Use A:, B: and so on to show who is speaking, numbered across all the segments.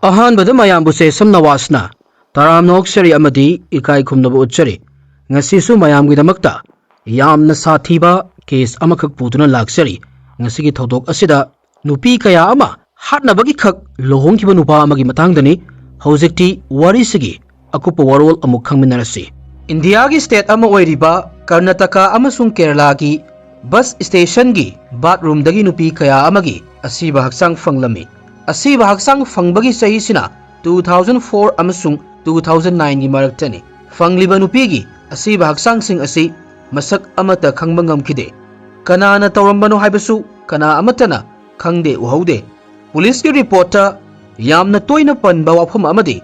A: ꯑꯍꯥꯟꯕꯗ ꯃꯌꯥꯝꯕꯨ ꯁꯦꯁꯝ ꯅꯋꯥꯖꯅ ꯇꯔꯥꯝꯅ ꯑꯣꯛꯆꯔꯤ ꯑꯃꯗꯤ ꯏꯀꯥꯏ ꯈꯨꯝꯅꯕ ꯎꯠꯆꯔꯤ꯫ ꯉꯁꯤꯁꯨ ꯃꯌꯥꯝꯒꯤꯗꯃꯛꯇ ꯌꯥꯝꯅ ꯁꯥꯊꯤꯕ ꯀꯦꯁ ꯑꯃꯈꯛ ꯄꯨꯗꯨꯅ ꯂꯥꯛꯆꯔꯤ꯫ ꯉꯁꯤꯒꯤ ꯊꯧꯗꯣꯛ ꯑꯁꯤꯗ ꯅꯨꯄꯤ ꯀꯌꯥ ꯑꯃ ꯍꯥꯠꯅꯕꯒꯤ ꯈꯛ ꯂꯨꯍꯣꯡꯈꯤꯕ ꯅꯨꯄꯥ ꯑꯃꯒꯤ ꯃꯇꯥꯡꯗꯅꯤ꯫ ꯍꯧꯖꯤꯛꯇꯤ ꯋꯥꯔꯤꯁꯤꯒꯤ ꯑꯀꯨꯞꯄ ꯋꯥꯔꯣꯜ ꯑꯃꯨꯛ ꯈꯪꯃꯤꯟꯅꯔꯁꯤ꯫ ꯏꯟꯗꯤꯌꯥꯒꯤ ꯁ꯭ꯇꯦꯠ ꯑꯃ ꯑꯣꯏꯔꯤꯕ ꯀꯔꯅꯥꯇꯀꯥ ꯑꯃꯁꯨꯡ ꯀꯦꯔꯂꯥꯒꯤ ꯕꯁ ꯁ꯭ꯇꯦꯁꯟꯒꯤ ꯕꯥꯊꯔꯨꯝꯗꯒꯤ ꯅꯨꯄꯤ ꯀꯌꯥ ꯑꯃꯒꯤ ꯑꯁꯤꯕ ꯍꯛꯆꯥꯡ ꯐꯪꯂꯝꯃꯤ꯫ ꯑꯁꯤꯕ ꯍꯛꯆꯥꯡ ꯐꯪꯕꯒꯤ ꯆꯍꯤꯁꯤꯅ 2004 ꯑꯃꯁꯨꯡ 2009ꯒꯤ ꯃꯔꯛꯇꯅꯤ꯫ ꯐꯪꯂꯤꯕ ꯅꯨꯄꯤꯒꯤ ꯑꯁꯤꯕ ꯍꯛꯆꯥꯡꯁꯤꯡ ꯑꯁꯤ ꯃꯁꯛ ꯑꯃꯠꯇ ꯈꯪꯕ ꯉꯝꯈꯤꯗꯦ꯫ ꯀꯅꯥꯅ ꯇꯧꯔꯝꯕꯅꯣ ꯍꯥꯏꯕꯁꯨ ꯀꯅꯥ ꯑꯃꯠꯇꯅ ꯈꯪꯗꯦ ꯎꯍꯧꯗꯦ꯫ ꯄꯨꯂꯤꯁꯀꯤ ꯔꯤꯄꯣꯔꯠꯇ ꯌꯥꯝꯅ ꯇꯣꯏꯅ ꯄꯟꯕ ꯋꯥꯐꯝ ꯑꯃꯗꯤ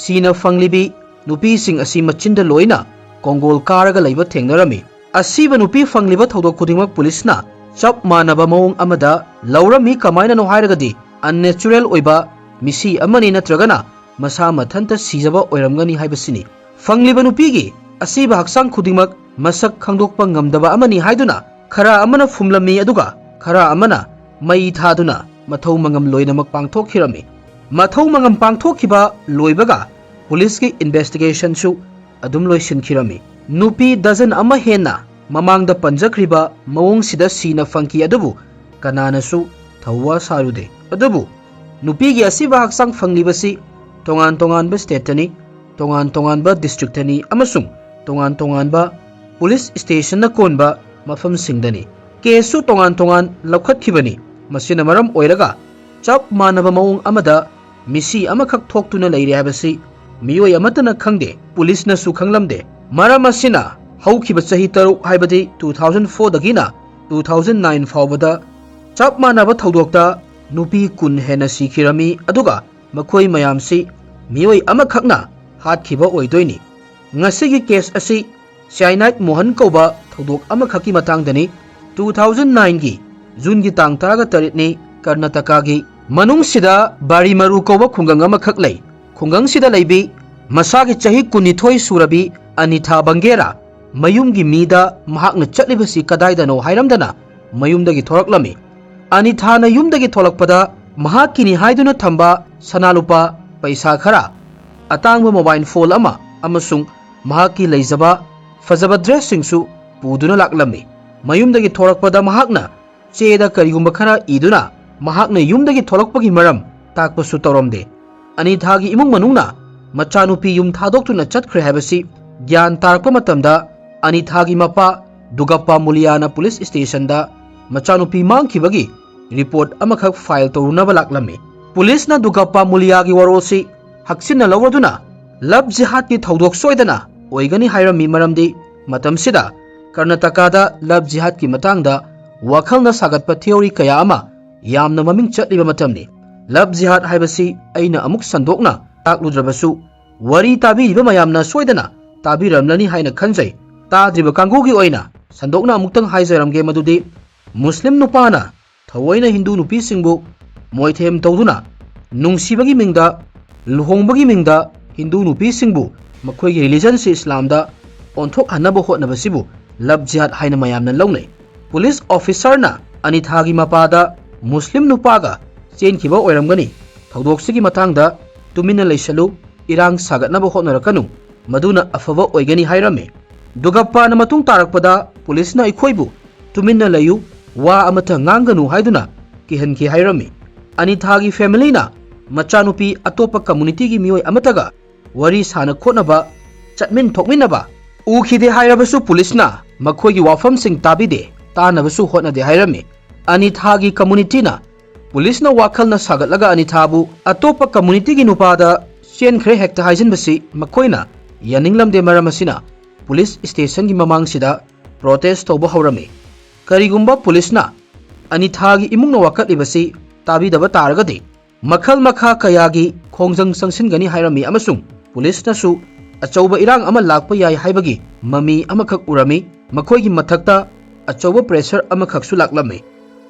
A: ꯁꯤꯅ ꯐꯪꯂꯤꯕꯤ ꯅꯨꯄꯤꯁꯤꯡ ꯑꯁꯤ ꯃꯆꯤꯟꯗ ꯂꯣꯏꯅ ꯀꯣꯡꯒꯣꯜ ꯀꯥꯔꯒ ꯂꯩꯕ ꯊꯦꯡꯅꯔꯝꯃꯤ꯫ ꯑꯁꯤꯕ ꯅꯨꯄꯤ ꯐꯪꯂꯤꯕ ꯊꯧꯗꯣꯛ ꯈꯨꯗꯤꯡꯃꯛ ꯄꯨꯂꯤꯁꯅ ꯆꯞ ꯃꯥꯟꯅꯕ ꯃꯑꯣꯡ ꯑꯃꯗ ꯂꯧꯔꯝꯃꯤ꯫ ꯀꯃꯥꯏꯅꯅꯣ ꯍꯥꯏꯔꯒꯗꯤ ꯑꯟꯅꯦꯆꯔꯦꯜ ꯑꯣꯏꯕ ꯃꯤꯁꯤ ꯑꯃꯅꯤ ꯅꯠꯇ꯭ꯔꯒꯅ ꯃꯁꯥ ꯃꯊꯟꯇ ꯁꯤꯖꯕ ꯑꯣꯏꯔꯝꯒꯅꯤ ꯍꯥꯏꯕꯁꯤꯅꯤ꯫ ꯐꯪꯂꯤꯕ ꯅꯨꯄꯤꯒꯤ ꯑꯁꯤꯕ ꯍꯛꯆꯥꯡ ꯈꯨꯗꯤꯡꯃꯛ ꯃꯁꯛ ꯈꯪꯗꯣꯛꯄ ꯉꯝꯗꯕ ꯑꯃꯅꯤ ꯍꯥꯏꯗꯨꯅ ꯈꯔ ꯑꯃꯅ ꯐꯨꯝꯂꯝꯃꯤ, ꯑꯗꯨꯒ ꯈꯔ ꯑꯃꯅ ꯃꯩ ꯊꯥꯗꯨꯅ ꯃꯊꯧ ꯃꯉꯝ ꯂꯣꯏꯅꯃꯛ ꯄꯥꯡꯊꯣꯛꯈꯤꯔꯝꯃꯤ꯫ ꯃꯊꯧ ꯃꯉꯝ ꯄꯥꯡꯊꯣꯛꯈꯤꯕ ꯂꯣꯏꯕꯒ ꯄꯨꯂꯤꯁꯀꯤ ꯏꯟꯚꯦꯁꯇꯤꯒꯦꯁꯟꯁꯨ ꯑꯗꯨꯝ ꯂꯣꯏꯁꯤꯟꯈꯤꯔꯝꯃꯤ꯫ ꯅꯨꯄꯤ ꯗꯖꯟ ꯑꯃ ꯍꯦꯟꯅ ꯃꯃꯥꯡꯗ ꯄꯟꯖꯈ꯭ꯔꯤꯕ ꯃꯑꯣꯡꯁꯤꯗ ꯁꯤꯅ ꯐꯪꯈꯤ, ꯑꯗꯨꯕꯨ ꯀꯅꯥꯅꯁꯨ ꯊꯧꯋꯥ ꯁꯥꯔꯨꯗꯦ꯫ ꯑꯗꯨꯕꯨ ꯅꯨꯄꯤꯒꯤ ꯑꯁꯤꯕ ꯍꯛꯆꯥꯡ ꯐꯪꯂꯤꯕꯁꯤ ꯇꯣꯉꯥꯟ ꯇꯣꯉꯥꯟꯕ ꯁ꯭ꯇꯦꯠꯇꯅꯤ, ꯇꯣꯉꯥꯟ ꯇꯣꯉꯥꯟꯕ ꯗꯤꯁꯇ꯭ꯔꯤꯛꯇꯅꯤ ꯑꯃꯁꯨꯡ ꯇꯣꯉꯥꯟ ꯇꯣꯉꯥꯟꯕ ꯄꯨꯂꯤꯁ ꯁ꯭ꯇꯦꯁꯟꯅ ꯀꯣꯟꯕ ꯃꯐꯝꯁꯤꯡꯗꯅꯤ꯫ ꯀꯦꯁꯁꯨ ꯇꯣꯉꯥꯟ ꯇꯣꯉꯥꯟ ꯂꯧꯈꯠꯈꯤꯕꯅꯤ꯫ ꯃꯁꯤꯅ ꯃꯔꯝ ꯑꯣꯏꯔꯒ ꯆꯞ ꯃꯥꯟꯅꯕ ꯃꯑꯣꯡ ꯑꯃꯗ ꯃꯤꯁꯤ ꯑꯃꯈꯛ ꯊꯣꯛꯇꯨꯅ ꯂꯩꯔꯦ ꯍꯥꯏꯕꯁꯤ ꯃꯤꯑꯣꯏ ꯑꯃꯠꯇꯅ ꯈꯪꯗꯦ, ꯄꯨꯂꯤꯁꯅꯁꯨ ꯈꯪꯂꯝꯗꯦ꯫ ꯃꯔꯝ ꯑꯁꯤꯅ ꯍꯧꯈꯤꯕ ꯆꯍꯤ 6 ꯍꯥꯏꯕꯗꯤ 2004ꯗꯒꯤꯅ 2009 ꯐꯥꯎꯕꯗ ꯆꯞ ꯃꯥꯟꯅꯕ ꯊꯧꯗꯣꯛꯇ ꯅꯨꯄꯤ 10 ꯍꯦꯟꯅ ꯁꯤꯈꯤꯔꯝꯃꯤ, ꯑꯗꯨꯒ ꯃꯈꯣꯏ ꯃꯌꯥꯝꯁꯤ ꯃꯤꯑꯣꯏ ꯑꯃꯈꯛꯅ ꯍꯥꯠꯈꯤꯕ ꯑꯣꯏꯗꯣꯏꯅꯤ꯫ ꯉꯁꯤꯒꯤ ꯀꯦꯁ ꯑꯁꯤ ꯁꯥꯏꯅꯥꯏꯠ ꯃꯣꯍꯟ ꯀꯧꯕ ꯊꯧꯗꯣꯛ ꯑꯃꯈꯛꯀꯤ ꯃꯇꯥꯡꯗꯅꯤ꯫ 2009ꯒꯤ ꯖꯨꯟꯒꯤ ꯇꯥꯡ 18ꯅꯤ꯫ ꯀꯔꯅꯥꯇꯀꯥꯒꯤ ꯃꯅꯨꯡꯁꯤꯗ ꯕꯥꯔꯤꯃꯔꯨ ꯀꯧꯕ ꯈꯨꯡꯒꯪ ꯑꯃꯈꯛ ꯂꯩ꯫ ꯈꯨꯡꯒꯪꯁꯤꯗ ꯂꯩꯕꯤ ꯃꯁꯥꯒꯤ ꯆꯍꯤ 12 ꯁꯨꯔꯕꯤ ꯑꯅꯤꯊꯥ ꯕꯪꯒꯦꯔꯥ ꯃꯌꯨꯝꯒꯤ ꯃꯤꯗ ꯃꯍꯥꯛꯅ ꯆꯠꯂꯤꯕꯁꯤ ꯀꯗꯥꯏꯗꯅꯣ ꯍꯥꯏꯔꯝꯗꯅ ꯃꯌꯨꯝꯗꯒꯤ ꯊꯣꯔꯛꯂꯝꯃꯤ꯫ ꯑꯅꯤꯊꯥꯅ ꯌꯨꯝꯗꯒꯤ ꯊꯣꯛꯂꯛꯄꯗ ꯃꯍꯥꯛꯀꯤꯅꯤ ꯍꯥꯏꯗꯨꯅ ꯊꯝꯕ ꯁꯅꯥ ꯂꯨꯄꯥ, ꯄꯩꯁꯥ ꯈꯔ, ꯑꯇꯥꯡꯕ ꯃꯣꯕꯥꯏꯜ ꯐꯣꯟ ꯑꯃ ꯑꯃꯁꯨꯡ ꯃꯍꯥꯛꯀꯤ ꯂꯩꯖꯕ ꯐꯖꯕ ꯗ꯭ꯔꯦꯁꯁꯤꯡꯁꯨ ꯄꯨꯗꯨꯅ ꯂꯥꯛꯂꯝꯃꯤ꯫ ꯃꯌꯨꯝꯗꯒꯤ ꯊꯣꯔꯛꯄꯗ ꯃꯍꯥꯛꯅ ꯆꯦꯗ ꯀꯔꯤꯒꯨꯝꯕ ꯈꯔ ꯏꯗꯨꯅ ꯃꯍꯥꯛꯅ ꯌꯨꯝꯗꯒꯤ ꯊꯣꯛꯂꯛꯄꯒꯤ ꯃꯔꯝ ꯇꯥꯛꯄꯁꯨ ꯇꯧꯔꯝꯗꯦ꯫ ꯑꯅꯤꯊꯥꯒꯤ ꯏꯃꯨꯡ ꯃꯅꯨꯡꯅ ꯃꯆꯥꯅꯨꯄꯤ ꯌꯨꯝ ꯊꯥꯗꯣꯛꯇꯨꯅ ꯆꯠꯈ꯭ꯔꯦ ꯍꯥꯏꯕꯁꯤ ꯒ꯭ꯌꯥꯟ ꯇꯥꯔꯛꯄ ꯃꯇꯝꯗ ꯑꯅꯤꯊꯥꯒꯤ ꯃꯄꯥ ꯗꯨꯒꯞꯄꯥ ꯃꯨꯂꯤꯌꯥꯅ ꯄꯨꯂꯤꯁ ꯁ꯭ꯇꯦꯁꯟꯗ ꯃꯆꯥꯅꯨꯄꯤ ꯃꯥꯡꯈꯤꯕꯒꯤ ꯔꯤꯄꯣꯔꯠ ꯑꯃꯈꯛ ꯐꯥꯏꯜ ꯇꯧꯔꯨꯅꯕ ꯂꯥꯛꯂꯝꯃꯤ꯫ ꯄꯨꯂꯤꯁꯅ ꯗꯨꯒꯞꯄꯥ ꯃꯨꯂꯤꯌꯥꯒꯤ ꯋꯥꯔꯣꯜꯁꯤ ꯍꯛꯆꯤꯟꯅ ꯂꯧꯔꯗꯨꯅ ꯂꯚ ꯖꯤꯍꯥꯗꯀꯤ ꯊꯧꯗꯣꯛ ꯁꯣꯏꯗꯅ ꯑꯣꯏꯒꯅꯤ ꯍꯥꯏꯔꯝꯃꯤ, ꯃꯔꯝꯗꯤ ꯃꯇꯝꯁꯤꯗ ꯀꯔꯅꯥꯇꯀꯥꯗ ꯂꯚ ꯖꯤꯍꯥꯗꯀꯤ ꯃꯇꯥꯡꯗ ꯋꯥꯈꯜꯅ ꯁꯥꯒꯠꯄ ꯊꯤꯑꯣꯔꯤ ꯀꯌꯥ ꯑꯃ ꯌꯥꯝꯅ ꯃꯃꯤꯡ ꯆꯠꯂꯤꯕ ꯃꯇꯝꯅꯤ꯫ ꯂꯚ ꯖꯤꯍꯥꯗ ꯍꯥꯏꯕꯁꯤ ꯑꯩꯅ ꯑꯃꯨꯛ ꯁꯟꯗꯣꯛꯅ ꯇꯥꯛꯂꯨꯗ꯭ꯔꯕꯁꯨ ꯋꯥꯔꯤ ꯇꯥꯕꯤꯔꯤꯕ ꯃꯌꯥꯝꯅ ꯁꯣꯏꯗꯅ ꯇꯥꯕꯤꯔꯝꯂꯅꯤ ꯍꯥꯏꯅ ꯈꯟꯖꯩ꯫ ꯇꯥꯗ꯭ꯔꯤꯕ ꯀꯥꯡꯕꯨꯒꯤ ꯑꯣꯏꯅ ꯁꯟꯗꯣꯛꯅ ꯑꯃꯨꯛꯇꯪ ꯍꯥꯏꯖꯔꯝꯒꯦ ꯃꯗꯨꯗꯤ ꯃꯨꯁꯂꯤꯝ ꯅꯨꯄꯥꯅ ꯊꯑꯣꯏꯅ ꯍꯤꯟꯗꯨ ꯅꯨꯄꯤꯁꯤꯡꯕꯨ ꯃꯣꯏꯊꯦꯝ ꯇꯧꯗꯨꯅ ꯅꯨꯡꯁꯤꯕꯒꯤ ꯃꯤꯡꯗ, ꯂꯨꯍꯣꯡꯕꯒꯤ ꯃꯤꯡꯗ ꯍꯤꯟꯗꯨ ꯅꯨꯄꯤꯁꯤꯡꯕꯨ ꯃꯈꯣꯏꯒꯤ ꯔꯤꯂꯤꯖꯟꯁꯤ ꯏꯁꯂꯥꯝꯗ ꯑꯣꯟꯊꯣꯛꯍꯟꯅꯕ ꯍꯣꯠꯅꯕꯁꯤꯕꯨ ꯂꯚ ꯖꯤꯍꯥꯗ ꯍꯥꯏꯅ ꯃꯌꯥꯝꯅ ꯂꯧꯅꯩ꯫ ꯄꯨꯂꯤꯁ ꯑꯣꯐꯤꯁꯥꯔꯅ ꯑꯅꯤꯊꯥꯒꯤ ꯃꯄꯥꯗ ꯃꯨꯁꯂꯤꯝ ꯅꯨꯄꯥꯒ ꯆꯦꯟꯈꯤꯕ ꯑꯣꯏꯔꯝꯒꯅꯤ, ꯊꯧꯗꯣꯛꯁꯤꯒꯤ ꯃꯇꯥꯡꯗ ꯇꯨꯃꯤꯟꯅ ꯂꯩꯁꯜꯂꯨ, ꯏꯔꯥꯡ ꯁꯥꯒꯠꯅꯕ ꯍꯣꯠꯅꯔꯛꯀꯅꯨ, ꯃꯗꯨꯅ ꯑꯐꯕ ꯑꯣꯏꯒꯅꯤ ꯍꯥꯏꯔꯝꯃꯤ꯫ ꯗꯨꯒꯞꯄꯥꯅ ꯃꯇꯨꯡ ꯇꯥꯔꯛꯄꯗ ꯄꯨꯂꯤꯁꯅ ꯑꯩꯈꯣꯏꯕꯨ ꯇꯨꯃꯤꯟꯅ ꯂꯩꯌꯨ, ꯋꯥ ꯑꯃꯠꯇ ꯉꯥꯡꯒꯅꯨ ꯍꯥꯏꯗꯨꯅ ꯀꯤꯍꯟꯈꯤ ꯍꯥꯏꯔꯝꯃꯤ꯫ ꯑꯅꯤꯊꯥꯒꯤ ꯐꯦꯃꯤꯂꯤꯅ ꯃꯆꯥꯅꯨꯄꯤ ꯑꯇꯣꯞꯄ ꯀꯝꯃꯨꯅꯤꯇꯤꯒꯤ ꯃꯤꯑꯣꯏ ꯑꯃꯠꯇꯒ ꯋꯥꯔꯤ ꯁꯥꯟꯅ ꯈꯣꯠꯅꯕ ꯆꯠꯃꯤꯟ ꯊꯣꯛꯃꯤꯟꯅꯕ ꯎꯈꯤꯗꯦ ꯍꯥꯏꯔꯕꯁꯨ ꯄꯨꯂꯤꯁꯅ ꯃꯈꯣꯏꯒꯤ ꯋꯥꯐꯝꯁꯤꯡ ꯇꯥꯕꯤꯗꯦ, ꯇꯥꯅꯕꯁꯨ ꯍꯣꯠꯅꯗꯦ ꯍꯥꯏꯔꯝꯃꯤ꯫ ꯑꯅꯤꯊꯥꯒꯤ ꯀꯝꯃꯨꯅꯤꯇꯤꯅ ꯄꯨꯂꯤꯁꯅ ꯋꯥꯈꯜꯅ ꯁꯥꯒꯠꯂꯒ ꯑꯅꯤꯊꯥꯕꯨ ꯑꯇꯣꯞꯄ ꯀꯝꯃꯨꯅꯤꯇꯤꯒꯤ ꯅꯨꯄꯥꯗ ꯆꯦꯟꯈ꯭ꯔꯦ ꯍꯦꯛꯇ ꯍꯥꯏꯖꯤꯟꯕꯁꯤ ꯃꯈꯣꯏꯅ ꯌꯥꯅꯤꯡꯂꯝꯗꯦ꯫ ꯃꯔꯝ ꯑꯁꯤꯅ ꯄꯨꯂꯤꯁ ꯁ꯭ꯇꯦꯁꯟꯒꯤ ꯃꯃꯥꯡꯁꯤꯗ ꯄ꯭ꯔꯣꯇꯦꯁ ꯇꯧꯕ ꯍꯧꯔꯝꯃꯤ꯫ ꯀꯔꯤꯒꯨꯝꯕ ꯄꯨꯂꯤꯁꯅ ꯑꯅꯤꯊꯥꯒꯤ ꯏꯃꯨꯡꯅ ꯋꯥꯀꯠꯂꯤꯕꯁꯤ ꯇꯥꯕꯤꯗꯕ ꯇꯥꯔꯒꯗꯤ ꯃꯈꯜ ꯃꯈꯥ ꯀꯌꯥꯒꯤ ꯈꯣꯡꯖꯪ ꯆꯪꯁꯤꯟꯒꯅꯤ ꯍꯥꯏꯔꯝꯃꯤ, ꯑꯃꯁꯨꯡ ꯄꯨꯂꯤꯁꯅꯁꯨ ꯑꯆꯧꯕ ꯏꯔꯥꯡ ꯑꯃ ꯂꯥꯛꯄ ꯌꯥꯏ ꯍꯥꯏꯕꯒꯤ ꯃꯃꯤ ꯑꯃꯈꯛ ꯎꯔꯝꯃꯤ꯫ ꯃꯈꯣꯏꯒꯤ ꯃꯊꯛꯇ ꯑꯆꯧꯕ ꯄ꯭ꯔꯦꯁꯔ ꯑꯃꯈꯛꯁꯨ ꯂꯥꯛꯂꯝꯃꯤ꯫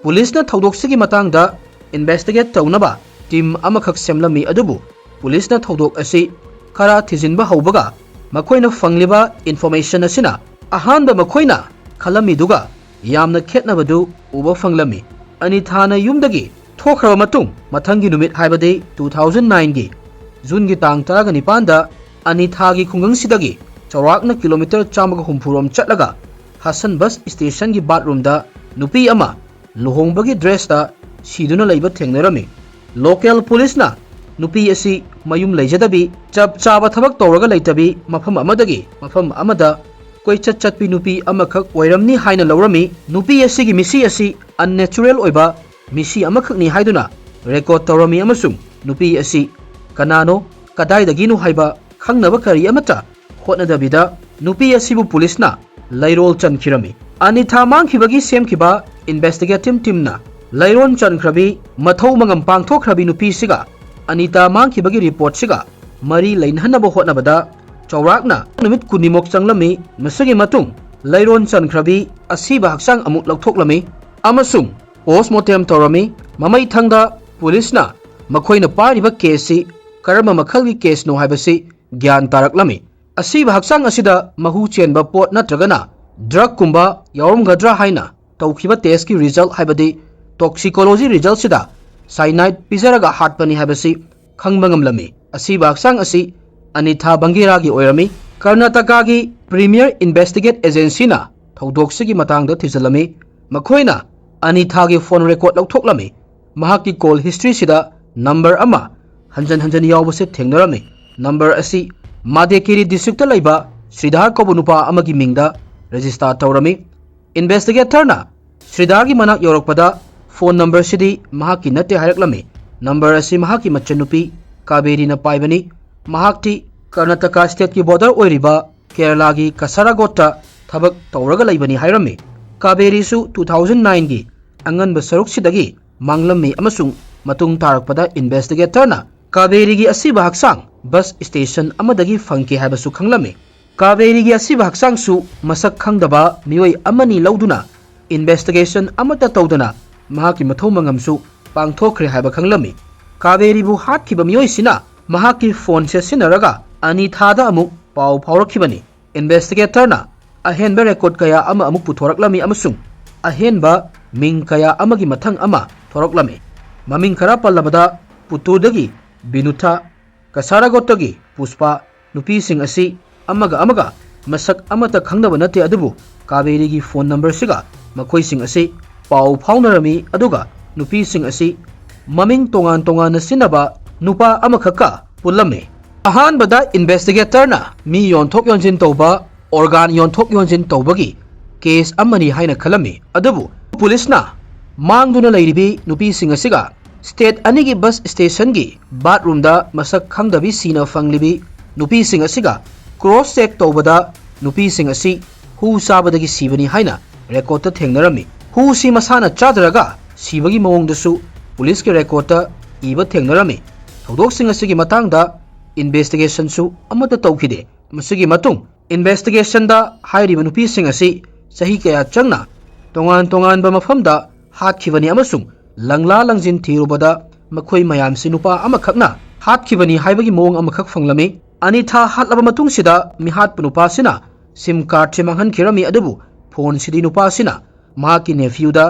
A: ꯄꯨꯂꯤꯁꯅ ꯊꯧꯗꯣꯛꯁꯤꯒꯤ ꯃꯇꯥꯡꯗ ꯏꯟꯚꯦꯁꯇꯤꯒꯦꯠ ꯇꯧꯅꯕ ꯇꯤꯝ ꯑꯃꯈꯛ ꯁꯦꯝꯂꯝꯃꯤ, ꯑꯗꯨꯕꯨ ꯄꯨꯂꯤꯁꯅ ꯊꯧꯗꯣꯛ ꯑꯁꯤ ꯈꯔ ꯊꯤꯖꯤꯟꯕ ꯍꯧꯕꯒ ꯃꯈꯣꯏꯅ ꯐꯪꯂꯤꯕ ꯏꯟꯐꯣꯔꯃꯦꯁꯟ ꯑꯁꯤꯅ ꯑꯍꯥꯟꯕ ꯃꯈꯣꯏꯅ ꯈꯜꯂꯝꯃꯤꯗꯨꯒ ꯌꯥꯝꯅ ꯈꯦꯠꯅꯕꯗꯨ ꯎꯕ ꯐꯪꯂꯝꯃꯤ꯫ ꯑꯅꯤꯊꯥꯅ ꯌꯨꯝꯗꯒꯤ ꯊꯣꯛꯈ꯭ꯔꯕ ꯃꯇꯨꯡ ꯃꯊꯪꯒꯤ ꯅꯨꯃꯤꯠ ꯍꯥꯏꯕꯗꯤ 2009ꯒꯤ ꯖꯨꯟꯒꯤ ꯇꯥꯡ 19ꯗ ꯑꯅꯤꯊꯥꯒꯤ ꯈꯨꯡꯒꯪꯁꯤꯗꯒꯤ ꯆꯥꯎꯔꯥꯛꯅ ꯀꯤꯂꯣꯃꯤꯇꯔ 160 ꯔꯣꯝ ꯆꯠꯂꯒ ꯍꯁꯟ ꯕꯁ ꯁ꯭ꯇꯦꯁꯟꯒꯤ ꯕꯥꯊꯔꯨꯝꯗ ꯅꯨꯄꯤ ꯑꯃ ꯂꯨꯍꯣꯡꯕꯒꯤ ꯗ꯭ꯔꯦꯁꯇ ꯁꯤꯗꯨꯅ ꯂꯩꯕ ꯊꯦꯡꯅꯔꯝꯃꯤ꯫ ꯂꯣꯀꯦꯜ ꯄꯨꯂꯤꯁꯅ ꯅꯨꯄꯤ ꯑꯁꯤ ꯃꯌꯨꯝ ꯂꯩꯖꯗꯕꯤ ꯆꯞ ꯆꯥꯕ ꯊꯕꯛ ꯇꯧꯔꯒ ꯂꯩꯇꯕꯤ ꯃꯐꯝ ꯑꯃꯗꯒꯤ ꯃꯐꯝ ꯑꯃꯗ ꯀꯣꯏꯆꯠ ꯆꯠꯄꯤ ꯅꯨꯄꯤ ꯑꯃꯈꯛ ꯑꯣꯏꯔꯝꯅꯤ ꯍꯥꯏꯅ ꯂꯧꯔꯝꯃꯤ꯫ ꯅꯨꯄꯤ ꯑꯁꯤꯒꯤ ꯃꯤꯁꯤ ꯑꯁꯤ ꯑꯟꯅꯦꯆꯔꯦꯜ ꯑꯣꯏꯕ ꯃꯤꯁꯤ ꯑꯃꯈꯛꯅꯤ ꯍꯥꯏꯗꯨꯅ ꯔꯦꯀꯣꯔꯗ ꯇꯧꯔꯝꯃꯤ ꯑꯃꯁꯨꯡ ꯅꯨꯄꯤ ꯑꯁꯤ ꯀꯅꯥꯅꯣ ꯀꯗꯥꯏꯗꯒꯤꯅꯣ ꯍꯥꯏꯕ ꯈꯪꯅꯕ ꯀꯔꯤ ꯑꯃꯠꯇ ꯍꯣꯠꯅꯗꯕꯤꯗ ꯅꯨꯄꯤ ꯑꯁꯤꯕꯨ ꯄꯨꯂꯤꯁꯅ ꯂꯩꯔꯣꯜ ꯆꯟꯈꯤꯔꯝꯃꯤ꯫ ꯑꯅꯤꯊꯥ ꯃꯥꯡꯈꯤꯕꯒꯤ ꯁꯦꯝꯈꯤꯕ ꯏꯟꯚꯦꯁꯇꯤꯒꯦꯇꯤꯚ ꯇꯤꯝꯅ ꯂꯩꯔꯣꯜ ꯆꯟꯈ꯭ꯔꯕꯤ ꯃꯊꯧ ꯃꯉꯝ ꯄꯥꯡꯊꯣꯛꯈ꯭ꯔꯕꯤ ꯅꯨꯄꯤꯁꯤꯒ ꯑꯅꯤꯇꯥ ꯃꯥꯡꯈꯤꯕꯒꯤ ꯔꯤꯄꯣꯔꯠꯁꯤꯒ ꯃꯔꯤ ꯂꯩꯅꯍꯟꯅꯕ ꯍꯣꯠꯅꯕꯗ ꯆꯥꯎꯔꯥꯛꯅ ꯅꯨꯃꯤꯠ 10ꯃꯨꯛ ꯆꯪꯂꯝꯃꯤ꯫ ꯃꯁꯤꯒꯤ ꯃꯇꯨꯡ ꯂꯩꯔꯣꯜ ꯆꯟꯈ꯭ꯔꯕꯤ ꯑꯁꯤꯕ ꯍꯛꯆꯥꯡ ꯑꯃꯨꯛ ꯂꯧꯊꯣꯛꯂꯝꯃꯤ ꯑꯃꯁꯨꯡ ꯄꯣꯁꯠꯃꯣꯔꯇꯦꯝ ꯇꯧꯔꯝꯃꯤ꯫ ꯃꯃꯩꯊꯪꯗ ꯄꯨꯂꯤꯁꯅ ꯃꯈꯣꯏꯅ ꯄꯥꯏꯔꯤꯕ ꯀꯦꯁꯁꯤ ꯀꯔꯝꯕ ꯃꯈꯜꯒꯤ ꯀꯦꯁꯅꯣ ꯍꯥꯏꯕꯁꯤ ꯒ꯭ꯌꯥꯟ ꯇꯥꯔꯛꯂꯝꯃꯤ꯫ ꯑꯁꯤꯕ ꯍꯛꯆꯥꯡ ꯑꯁꯤꯗ ꯃꯍꯨ ꯆꯦꯟꯕ ꯄꯣꯠ ꯅꯠꯇ꯭ꯔꯒꯅ ꯗ꯭ꯔꯒꯀꯨꯝꯕ ꯌꯥꯎꯔꯝꯒꯗ꯭ꯔꯥ ꯍꯥꯏꯅ ꯇꯧꯈꯤꯕ ꯇꯦꯁꯀꯤ ꯔꯤꯖꯜꯠ ꯍꯥꯏꯕꯗꯤ ꯇꯣꯛꯁꯤꯀꯣꯂꯣꯖꯤ ꯔꯤꯖꯜꯠꯁꯤꯗ ꯁꯥꯏꯅꯥꯏꯗ ꯄꯤꯖꯔꯒ ꯍꯥꯠꯄꯅꯤ ꯍꯥꯏꯕꯁꯤ ꯈꯪꯕ ꯉꯝꯂꯝꯃꯤ꯫ ꯑꯁꯤꯕ ꯍꯛꯆꯥꯡ ꯑꯁꯤ ꯑꯅꯤꯊꯥ ꯕꯪꯒꯦꯔꯥꯒꯤ ꯑꯣꯏꯔꯝꯃꯤ꯫ ꯀꯔꯅꯥꯇꯀꯥꯒꯤ ꯄ꯭ꯔꯤꯃꯤꯌꯔ ꯏꯟꯚꯦꯁꯇꯤꯒꯦꯠ ꯑꯦꯖꯦꯟꯁꯤꯅ ꯊꯧꯗꯣꯛꯁꯤꯒꯤ ꯃꯇꯥꯡꯗ ꯊꯤꯖꯤꯜꯂꯝꯃꯤ꯫ ꯃꯈꯣꯏꯅ ꯑꯅꯤꯊꯥꯒꯤ ꯐꯣꯟ ꯔꯦꯀꯣꯔꯗ ꯂꯧꯊꯣꯛꯂꯝꯃꯤ꯫ ꯃꯍꯥꯛꯀꯤ ꯀꯣꯜ ꯍꯤꯁꯇ꯭ꯔꯤꯁꯤꯗ ꯅꯝꯕꯔ ꯑꯃ ꯍꯟꯖꯟ ꯍꯟꯖꯟ ꯌꯥꯎꯕꯁꯤ ꯊꯦꯡꯅꯔꯝꯃꯤ꯫ ꯅꯝꯕꯔ ꯑꯁꯤ ꯃꯥꯗꯦꯀꯦꯔꯤ ꯗꯤꯁꯇ꯭ꯔꯤꯛꯇ ꯂꯩꯕ ꯁ꯭ꯔꯤꯙꯥꯔ ꯀꯧꯕ ꯅꯨꯄꯥ ꯑꯃꯒꯤ ꯃꯤꯡꯗ ꯔꯦꯖꯤꯁꯇꯥꯔ ꯇꯧꯔꯝꯃꯤ꯫ ꯏꯟꯚꯦꯁꯇꯤꯒꯦꯇꯔꯅ ꯁ꯭ꯔꯤꯙꯥꯔꯒꯤ ꯃꯅꯥꯛ ꯌꯧꯔꯛꯄꯗ ꯐꯣꯟ ꯅꯝꯕꯔꯁꯤꯗꯤ ꯃꯍꯥꯛꯀꯤ ꯅꯠꯇꯦ ꯍꯥꯏꯔꯛꯂꯝꯃꯤ꯫ ꯅꯝꯕꯔ ꯑꯁꯤ ꯃꯍꯥꯛꯀꯤ ꯃꯆꯟꯅꯨꯄꯤ ꯀꯥꯕꯦꯔꯤꯅ ꯄꯥꯏꯕꯅꯤ꯫ ꯃꯍꯥꯛꯇꯤ ꯀꯔꯅꯥꯇꯀꯥ ꯁ꯭ꯇꯦꯠꯀꯤ ꯕꯣꯔꯗꯔ ꯑꯣꯏꯔꯤꯕ ꯀꯦꯔꯂꯥꯒꯤ ꯀꯁꯥꯔꯥꯒꯣꯗꯇ ꯊꯕꯛ ꯇꯧꯔꯒ ꯂꯩꯕꯅꯤ ꯍꯥꯏꯔꯝꯃꯤ꯫ ꯀꯥꯕꯦꯔꯤꯁꯨ 2009ꯒꯤ ꯑꯉꯟꯕ ꯁꯔꯨꯛꯁꯤꯗꯒꯤ ꯃꯥꯡꯂꯝꯃꯤ ꯑꯃꯁꯨꯡ ꯃꯇꯨꯡ ꯇꯥꯔꯛꯄꯗ ꯏꯟꯚꯦꯁꯇꯤꯒꯦꯇꯔꯅ ꯀꯥꯕꯦꯔꯤꯒꯤ ꯑꯁꯤꯕ ꯍꯛꯆꯥꯡ ꯕꯁ ꯁ꯭ꯇꯦꯁꯟ ꯑꯃꯗꯒꯤ ꯐꯪꯈꯤ ꯍꯥꯏꯕꯁꯨ ꯈꯪꯂꯝꯃꯤ꯫ ꯀꯥꯕꯦꯔꯤꯒꯤ ꯑꯁꯤꯕ ꯍꯛꯆꯥꯡꯁꯨ ꯃꯁꯛ ꯈꯪꯗꯕ ꯃꯤꯑꯣꯏ ꯑꯃꯅꯤ ꯂꯧꯗꯨꯅ ꯏꯟꯚꯦꯁꯇꯤꯒꯦꯁꯟ ꯑꯃꯠꯇ ꯇꯧꯗꯅ ꯃꯍꯥꯛꯀꯤ ꯃꯊꯧ ꯃꯉꯝꯁꯨ ꯄꯥꯡꯊꯣꯛꯈ꯭ꯔꯦ ꯍꯥꯏꯕ ꯈꯪꯂꯝꯃꯤ꯫ ꯀꯥꯕꯦꯔꯤꯕꯨ ꯍꯥꯠꯈꯤꯕ ꯃꯤꯑꯣꯏꯁꯤꯅ ꯃꯍꯥꯛꯀꯤ ꯐꯣꯟꯁꯦ ꯁꯤꯖꯤꯟꯅꯔꯒ ꯑꯅꯤꯊꯥꯗ ꯑꯃꯨꯛ ꯄꯥꯎ ꯐꯥꯎꯔꯛꯈꯤꯕꯅꯤ꯫ ꯏꯟꯚꯦꯁꯇꯤꯒꯦꯇꯔꯅ ꯑꯍꯦꯟꯕ ꯔꯦꯀꯣꯔꯗ ꯀꯌꯥ ꯑꯃ ꯑꯃꯨꯛ ꯄꯨꯊꯣꯔꯛꯂꯝꯃꯤ ꯑꯃꯁꯨꯡ ꯑꯍꯦꯟꯕ ꯃꯤꯡ ꯀꯌా ꯑꯃꯒꯤ ꯃꯊꯪ ꯑꯃ ꯊꯣꯔꯛꯂꯝꯃꯤ꯫ ꯃꯃꯤꯡ ꯈꯔ ꯄꯜꯂꯕꯗ ꯄꯨꯇꯨꯔꯗꯒꯤ ꯕꯤꯅꯨꯊꯥ, ꯀꯁꯥꯔꯥꯒꯣꯗꯇꯒꯤ ꯄꯨꯁꯄꯥ ꯅꯨꯄꯤꯁꯤꯡ ꯑꯁꯤ ꯑꯃꯒ ꯃꯁꯛ ꯑꯃꯠꯇ ꯈꯪꯅꯕ ꯅꯠꯇꯦ ꯑꯗꯨꯕꯨ ꯀꯥꯕꯦꯔꯤꯒꯤ ꯐꯣꯟ ꯅꯝꯕꯔꯁꯤꯒ ꯃꯈꯣꯏꯁꯤꯡ ꯑꯁꯤ ꯄꯥꯎ ꯐꯥꯎꯅꯔꯝꯃꯤ ꯑꯗꯨꯒ ꯅꯨꯄꯤꯁꯤꯡ ꯑꯁꯤ ꯃꯃꯤꯡ ꯇꯣꯉꯥꯟ ꯇꯣꯉꯥꯟꯅ ꯁꯤꯖꯤꯟꯅꯕ ꯅꯨꯄꯥ ꯑꯃꯈꯛꯀ ꯄꯨꯜꯂꯝꯃꯤ꯫ ꯑꯍꯥꯟꯕꯗ ꯏꯟꯚꯦꯁꯇꯤꯒꯦꯇꯔꯅ ꯃꯤ ꯌꯣꯟꯊꯣꯛ ꯌꯣꯟꯁꯤꯟ ꯇꯧꯕ, ꯑꯣꯔꯒꯥꯟ ꯌꯣꯟꯊꯣꯛ ꯌꯣꯟꯁꯤन ꯇꯧꯕꯒꯤ ꯀꯦꯁ ꯑꯃꯅꯤ ꯍꯥꯏꯅ ꯈꯜꯂꯝꯃꯤ ꯑꯗꯨꯕꯨ ꯄꯨꯂꯤꯁꯅ ꯃꯥꯡꯗꯨꯅ ꯂꯩꯔꯤꯕꯤ ꯅꯨꯄꯤꯁꯤꯡ ꯑꯁꯤꯒ ꯁ꯭ꯇꯦꯠ ꯑꯅꯤꯒꯤ ꯕꯁ ꯁ꯭ꯇꯦꯁꯟꯒꯤ ꯕꯥꯊꯔꯨꯝꯗ ꯃꯁꯛ ꯈꯪꯗꯕꯤ ꯁꯤꯅ ꯐꯪꯂꯤꯕꯤ ꯅꯨꯄꯤꯁꯤꯡ ꯑꯁꯤꯒ ꯀ꯭ꯔꯣꯁ ꯆꯦꯛ ꯇꯧꯕꯗ ꯅꯨꯄꯤꯁꯤꯡ ꯑꯁꯤ ꯍꯨ ꯆꯥꯕꯗꯒꯤ ꯁꯤꯕꯅꯤ ꯍꯥꯏꯅ ꯔꯦꯀꯣꯔꯗꯇ ꯊꯦꯡꯅꯔꯝꯃꯤ꯫ ꯍꯨꯁꯤ ꯃꯁꯥꯅ ꯆꯥꯗ꯭ꯔꯒ ꯁꯤꯕꯒꯤ ꯃꯑꯣꯡꯗꯁꯨ ꯄꯨꯂꯤꯁꯀꯤ ꯔꯦꯀꯣꯔꯗꯇ ꯏꯕ ꯊꯦꯡꯅꯔꯝꯃꯤ꯫ ꯊꯧꯗꯣꯛꯁꯤꯡ ꯑꯁꯤꯒꯤ ꯃꯇꯥꯡꯗ ꯏꯟꯚꯦꯁꯇꯤꯒꯦꯁꯟꯁꯨ ꯑꯃꯠꯇ ꯇꯧꯈꯤꯗꯦ꯫ ꯃꯁꯤꯒꯤ ꯃꯇꯨꯡ ꯏꯟꯚꯦꯁꯇꯤꯒꯦꯁꯟꯗ ꯍꯥꯏꯔꯤꯕ ꯅꯨꯄꯤꯁꯤꯡ ꯑꯁꯤ ꯆꯍꯤ ꯀꯌꯥ ꯆꯪꯅ ꯇꯣꯉꯥꯟ ꯇꯣꯉꯥꯟꯕ ꯃꯐꯝꯗ ꯍꯥꯠꯈꯤꯕꯅꯤ ꯑꯃꯁꯨꯡ ꯂꯪꯂꯥ ꯂꯪꯖꯤꯟ ꯊꯤꯔꯨꯕꯗ ꯃꯈꯣꯏ ꯃꯌꯥꯝꯁꯤ ꯅꯨꯄꯥ ꯑꯃꯈꯛꯅ ꯍꯥꯠꯈꯤꯕꯅꯤ ꯍꯥꯏꯕꯒꯤ ꯃꯑꯣꯡ ꯑꯃꯈꯛ ꯐꯪꯂꯝꯃꯤ꯫ ꯑꯅꯤꯊꯥ ꯍꯥꯠꯂꯕ ꯃꯇꯨꯡꯁꯤꯗ ꯃꯤꯍꯥꯠꯄ ꯅꯨꯄꯥꯁꯤꯅ ꯁꯤꯝ ꯀꯥꯔꯗꯁꯤ ꯃꯥꯡꯍꯟꯈꯤꯔꯝꯃꯤ ꯑꯗꯨꯕꯨ ꯐꯣꯟꯁꯤꯗꯤ ꯅꯨꯄꯥꯁꯤꯅ ꯃꯍꯥꯛꯀꯤ ꯅꯦꯐ꯭ꯌꯨꯗ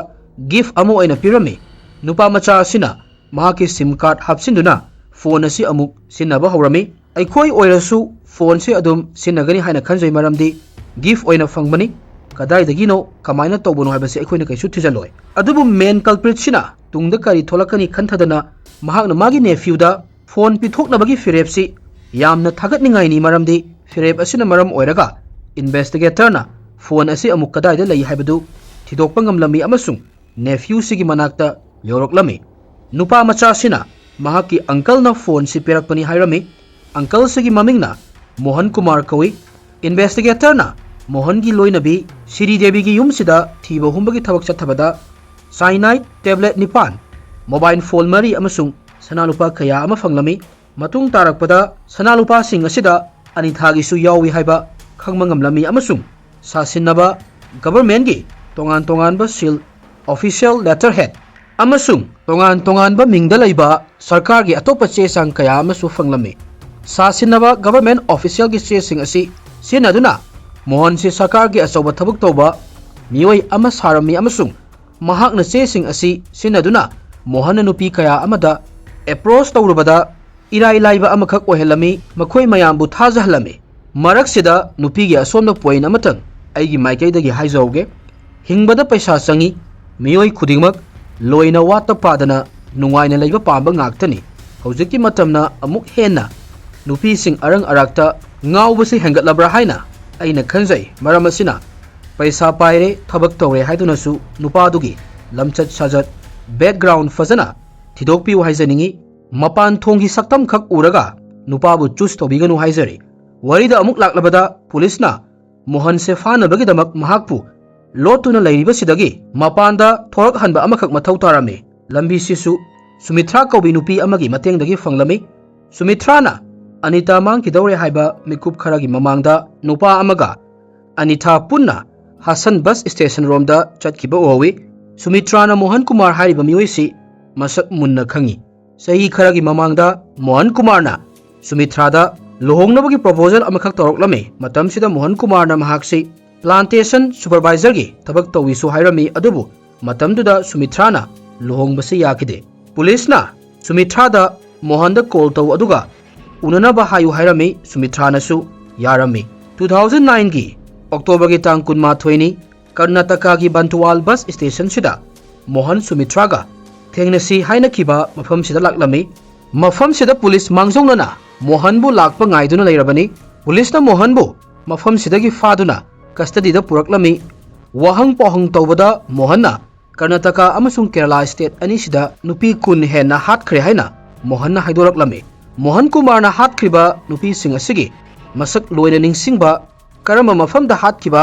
A: ꯒꯤꯐꯠ ꯑꯃ ꯑꯣꯏꯅ ꯄꯤꯔꯝꯃꯤ꯫ ꯅꯨꯄꯥ ꯃꯆꯥ ꯑꯁꯤꯅ ꯃꯍꯥꯛꯀꯤ ꯁꯤꯝ ꯀꯥꯔꯗ ꯍꯥꯞꯆꯤꯟꯗꯨꯅ ꯐꯣꯟ ꯑꯁꯤ ꯑꯃꯨꯛ ꯁꯤꯖꯤꯟꯅꯕ ꯍꯧꯔꯝꯃꯤ꯫ ꯑꯩꯈꯣꯏ ꯑꯣꯏꯔꯁꯨ ꯐꯣꯟꯁꯤ ꯑꯗꯨꯝ ꯁꯤꯖꯤꯟꯅꯒꯅꯤ ꯍꯥꯏꯅ ꯈꯟꯖꯩ ꯃꯔꯝꯗꯤ ꯒꯤꯐꯠ ꯑꯣꯏꯅ ꯐꯪꯕꯅꯤ, ꯀꯗꯥꯏꯗꯒꯤꯅꯣ ꯀꯃꯥꯏꯅ ꯇꯧꯕꯅꯣ ꯍꯥꯏꯕꯁꯤ ꯑꯩꯈꯣꯏꯅ ꯀꯩꯁꯨ ꯊꯤꯖꯜꯂꯣꯏ꯫ ꯑꯗꯨꯕꯨ ꯃꯦꯟ ꯀꯜꯄ꯭ꯔꯤꯠꯁꯤꯅ ꯇꯨꯡꯗ ꯀꯔꯤ ꯊꯣꯛꯂꯛꯀꯅꯤ ꯈꯟꯊꯗꯅ ꯃꯍꯥꯛꯅ ꯃꯥꯒꯤ ꯅꯦꯐ꯭ꯌꯨꯗ ꯐꯣꯟ ꯄꯤꯊꯣꯛꯅꯕꯒꯤ ꯐꯤꯔꯦꯞꯁꯤ ꯌꯥꯝꯅ ꯊꯥꯒꯠꯅꯤꯡꯉꯥꯏꯅꯤ ꯃꯔꯝꯗꯤ ꯐꯤꯔꯦꯞ ꯑꯁꯤꯅ ꯃꯔꯝ ꯑꯣꯏꯔꯒ ꯏꯟꯚꯦꯁꯇꯤꯒꯦꯇꯔꯅ ꯐꯣꯟ ꯑꯁꯤ ꯑꯃꯨꯛ ꯀꯗꯥꯏꯗ ꯂꯩ ꯍꯥꯏꯕꯗꯨ ꯊꯤꯗꯣꯛꯄ ꯉꯝꯂꯝꯃꯤ ꯑꯃꯁꯨꯡ ꯅꯦꯐ꯭ꯌꯨꯁꯤꯒꯤ ꯃꯅꯥꯛꯇ ꯌꯧꯔꯛꯂꯝꯃꯤ꯫ ꯅꯨꯄꯥ ꯃꯆꯥꯁꯤꯅ ꯃꯍꯥꯛꯀꯤ ꯑꯪꯀꯜꯅ ꯐꯣꯟꯁꯤ ꯄꯤꯔꯛꯄꯅꯤ ꯍꯥꯏꯔꯝꯃꯤ꯫ ꯑꯪꯀꯜꯁꯤꯒꯤ ꯃꯃꯤꯡꯅ ꯃꯣꯍꯟ ꯀꯨꯃꯥꯔ ꯀꯧꯏ꯫ ꯏꯟꯚꯦꯁꯇꯤꯒꯦꯇꯔꯅ ꯃꯣꯍꯟꯒꯤ ꯂꯣꯏꯅꯕꯤ ꯁꯤꯔꯤꯗꯦꯕꯤꯒꯤ ꯌꯨꯝꯁꯤꯗ ꯊꯤꯕ ꯍꯨꯝꯕꯒꯤ ꯊꯕꯛ ꯆꯠꯊꯕꯗ ꯁꯥꯏꯅꯥꯏꯗ ꯇꯦꯕ꯭ꯂꯦꯠ 9, ꯃꯣꯕꯥꯏꯜ ꯐꯣꯟ 4 ꯑꯃꯁꯨꯡ ꯁꯅꯥꯂꯨꯄꯥ ꯀꯌꯥ ꯑꯃ ꯐꯪꯂꯝꯃꯤ꯫ ꯃꯇꯨꯡ ꯇꯥꯔꯛꯄꯗ ꯁꯅꯥꯂꯨꯄꯥꯁꯤꯡ ꯑꯁꯤꯗ ꯑꯅꯤꯊꯥꯒꯤꯁꯨ ꯌꯥꯎꯏ ꯍꯥꯏꯕ ꯈꯪꯕ ꯉꯝꯂꯝꯃꯤ ꯑꯃꯁꯨꯡ ꯁꯥꯁꯤꯟꯅꯕ ꯒꯚꯔꯟꯃꯦꯟꯠꯒꯤ ꯇꯣꯉꯥꯟ ꯇꯣꯉꯥꯟꯕ ꯁꯤꯜ, ꯑꯣꯐꯤꯁꯤꯌꯦꯜ ꯂꯦꯇꯔꯍꯦꯗ ꯑꯃꯁꯨꯡ ꯇꯣꯉꯥꯟ ꯇꯣꯉꯥꯟꯕ ꯃꯤꯡꯗ ꯂꯩꯕ ꯁꯔꯀꯥꯔꯒꯤ ꯑꯇꯣꯞꯄ ꯆꯦ ꯆꯥꯡ ꯀꯌꯥ ꯑꯃꯁꯨ ꯐꯪꯂꯝꯃꯤ꯫ ꯁꯥꯁꯤꯟꯅꯕ ꯒꯚꯔꯟꯃꯦꯟꯠ ꯑꯣꯐꯤꯁꯤꯌꯦꯜꯒꯤ ꯆꯦꯁꯤꯡ ꯑꯁꯤ ꯁꯤꯖꯤꯟꯅꯗꯨꯅ ꯃꯣꯍꯟꯁꯤ ꯁꯔꯀꯥꯔꯒꯤ ꯑꯆꯧꯕ ꯊꯕꯛ ꯇꯧꯕ ꯃꯤꯑꯣꯏ ꯑꯃ ꯁꯥꯔꯝꯃꯤ ꯑꯃꯁꯨꯡ ꯃꯍꯥꯛꯅ ꯆꯦꯁꯤꯡ ꯑꯁꯤ ꯁꯤꯖꯤꯟꯅꯗꯨꯅ Mohan nupi kaya amada approach tawrubada irai laiba amakak ohelami makhoi mayambu thajahalami maraksida nupi gi asomna point amatang aigi maikai dagi haijauge hingbada paisa changi miyoi khudingmak loina wata padana nungaina laiba pamba ngaktani hojiki matamna amuk henna nupi sing arang arakta ngaubasi hengatlabra haina aina khanjai maramasina paisa paire thabak tawre haidunasu nupadugi lamchat sajat background fazana thidokpi haijani mapan thonggi saktam khak uraga nupabu choose tobiganu haijari warida amuk laklabada pulisna Mohan se fana bagi damak mahakpu lotuna lairiba sidagi mapanda thorak hanba amakhak mathau tarami lambi sisu Sumitra kaubi nupi amagi mateng dagi fanglami Sumitra na Anita mang kidawre haiba mikup kharagi mamangda nupa amaga Anita punna Hassan bus station romda chatkiba owi Sumitra na Mohan Kumar hariba miyoisi masak munna khangi sahi kharagi mamangda Mohan Kumar na Sumitra da lohongnabagi proposal amakhak toroklami matamsida Mohan Kumar na mahaksi plantation supervisor gi tabak tawisu hairami adubu matamduda Sumitra na lohongbasi yakide police na Sumitra da Mohan da call taw aduga unanaba hayu hairami Sumitra na su yarami 2009 gi October gi tang kunma thoini Karnataka gi Bantwal bus station sida Mohan Sumitra ga thengnasi haina kiba mafam sida laklami mafam sida police mangjongna na Mohan bu lakpa ngaiduna leirabani police na Mohan bu mafam sidagi faduna custody da puraklami wahang pohang tawbada Mohan na Karnataka amasung Kerala state ani sida nupi kun henna hatkre haina Mohan na haidoraklami Mohan Kumar na hatkriba nupi sing asigi masak loina ningsingba karama mafam da hatkiba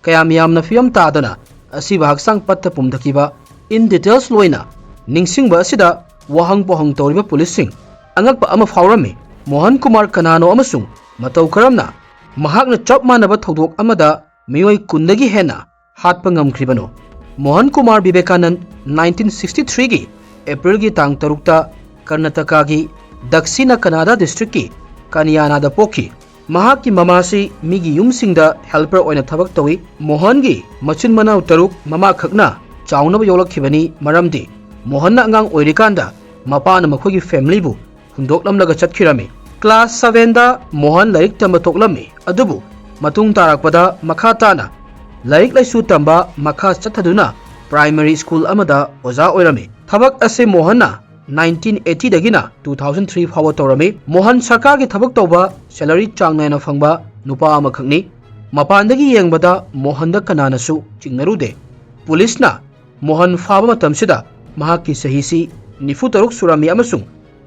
A: kayam yamna fiyam tadana asiba haksang patta pumdakiba in details loina ningsingba asida wahang pohang tawriba police sing angakpa ama faurami Mohan Kumar kanano amasung matau karamna mahakna chop manaba thodok amada miyoi kundagi hena hatpa ngamkribano Mohan Kumar Vivekanand 1963 gi April gi tang tarukta Karnataka gi Dakshina Kannada district ki Kanyana da pokhi mahaki mamasi migi yumsingda helper oina thabak tawi Mohan gi machin manau taruk mama khakna chaunaba yolakhibani maramdi Mohan na angang oirikanda mapana makhogi family bu hundoklamlaga chatkirami class 7 da Mohan laik tamba toklami adubu matung tarakpada makha tana laik laisu tamba makha chathaduna primary school amada oza oirami thabak ase Mohan na 1980 dagina 2003 fawa tawrami Mohan sarkar gi thabak tawba salary changnaina phangba nupa amakhakni mapandagi yengbada Mohan da kanana su chingnarude police na Mohan faba matamsida mahaki sahisi nifu taruk surami amasung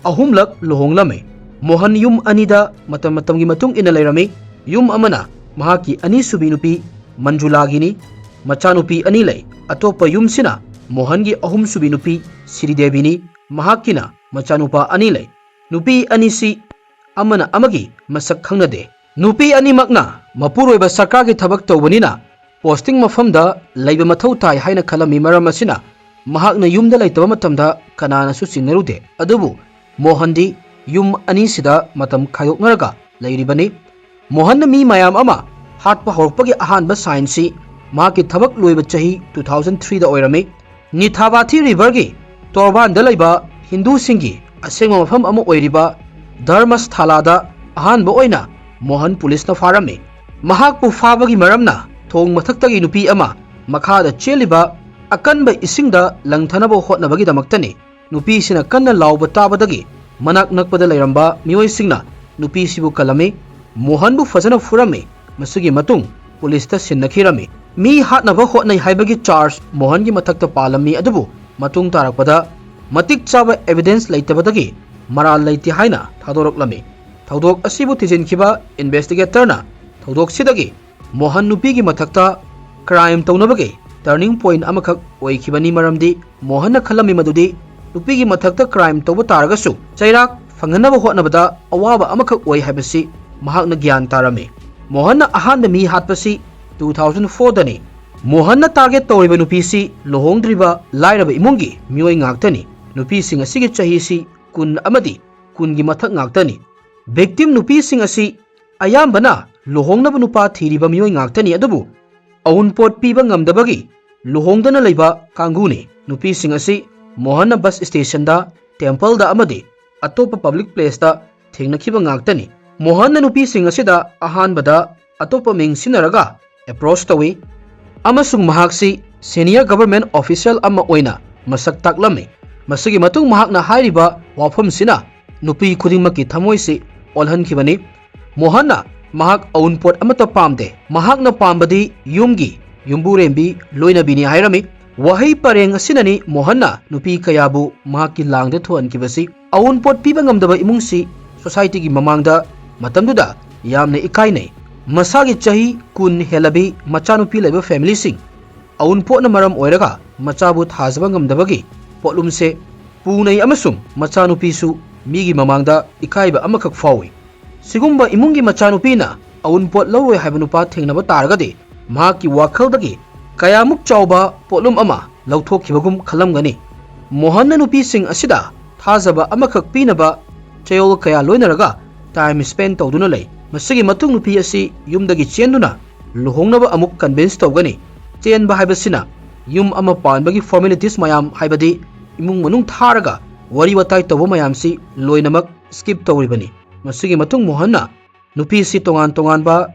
A: ahumlak lohonglame Mohan yum anida matam-matamgi matung ina lairami yum amana mahaki ani subi nupi Manjulagini machanupi ani lay atopa yum sina Mohan gi ahum subi nupi Sridevini mahakina machanupa ani lay nupi ani si amana amagi masak khangnade nupi ani makna mapuroiba sarkar gi thabak tawbanina posting mafamda laiba mathau tai haina khalami maram asina mahakna yumda laitaba matamda kanana su singnarude adubu Mohan di yum ani sida matam khayoknaraga lairibani Mohan na mi mayam ama hatpa horpagi ahanba science maki thabak loiba chahi 2003 da oirami Nithavathi river gi torban da laiba Hindu singi asengma mafam ama oiriba Dharmasthala da ahanba oina Mohan police na farami mahakpu fabagi maramna thong mathaktagi nupi ama makha da cheliba akanba isingda langthanaba hotnabagi damaktani nupi sina kanna lauba tabadagi manak nakpada lairamba miyoi singna nupi sibu kalami Mohan bu fazana furami masugi matung police ta sinnakhirami mi hatnaba hotnai haibagi charge Mohan gi mathakta palami adubu matung tarakpada matik chaba evidence laitabadagi maral laiti haina thadoroklami thodok asibu tijinkiba investigator na thodok sidagi Mohan nupi gi mathakta crime taunabagi turning point amakhak oikibani maramdi Mohan na khalami madudi nupi gi mathakta crime tawba taragasu chairak fanganaba hotnabada awaba amakhak oi haibasi mahakna gyan tarami Mohan na ahanda mi hatpasi 2004 dani Mohan na target tawriba nupi si lohongdriba lairaba imungi miyoi ngaktani nupi sing asigi chahi si kun amadi kun gi mathak ngaktani victim nupi sing asi ayambana lohongnaba nupa thiriba miyoi ngaktani adubu awun pot piba ngamdabagi lohongdana leiba kanguni nupi sing asi Mohanna bus station da temple da amadi atopa public place da thengnakiba ngaktani. Mohanna nupi sing asida ahanbada atopa ming sinaraga approach tawi amasung mahaksi senior government official ama oina masak taklami. Masigi matung mahakna hairiba wafam sina nupi khudingmaki thamoisi olhankibani. Mohanna mahak aunpot amata pamde mahakna pambadi yumgi yumburembi loinabini hairami. Wahai pareng asinani Mohanna nupi kayabu mahaki langda thoankibasi aunpot piba ngamdaba imungsi society gi mamangda matamduda yamna ikainai. Masagi chahi kun helabi machanupi leba family sing aunpot na maram oiraga machabu thazaba ngamdabagi potlumse punai amasung machanupi su migi mamangda ikaiba amakak fawi. Sigumba imungi machanupi na aunpot lawoi haibanupa thengnaba taragadi mahaki wakhaldagi kayamuk chauba potlum ama lauthokibagum khalamgani. Mohanna nupi sing asida thazaba amakak pinaba chayol kaya loinaraga time spend tawduna lay. Masigi matung nupi asi yumdagi chenduna luhongnaba amuk convince tawgani. Chenba haibasina yum ama panbagi formalities mayam haibadi imung manung tharaga wari watai tawba mayamsi loinamak skip tawribani. Masigi matung Mohanna nupi si tongan ba